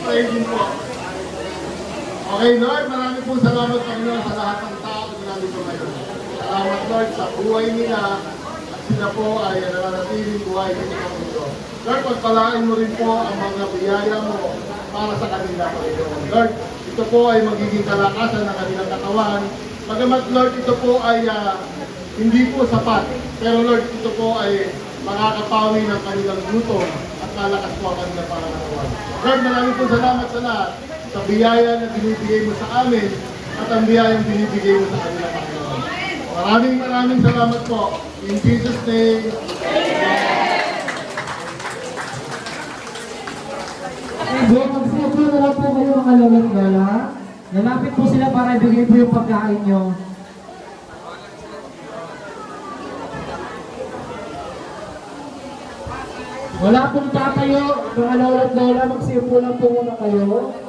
pray din po. Okay, Lord, maraming po salamat Panginoon sa lahat ng tao na nandito ngayon. Salamat, Lord, sa buhay nila at sila po ay nananatiling buhay dito ng mundo. Lord, pagpalain mo rin po ang mga biyaya mo para sa kanila, Panginoon. Lord, ito po ay magiging kalakasan ng kanilang katawan. Bagamat, Lord, ito po ay hindi po sapat. Pero, Lord, ito po ay makakapawi ng kanilang gutom at malakas po ang kanilang pangangatawan. Lord, maraming po salamat sa lahat sa biyaya na binibigay mo sa amin at ang biyayang binibigay mo sa kanila, Panginoon. Maraming salamat po. In Jesus' name, Okay, bro, magsiupo na lang po kayo mga lolo't lola. Lalapit po sila para ibigay po yung pagkain nyo. Wala pong tatayo, mga lolo't lola, magsiupo lang po muna kayo.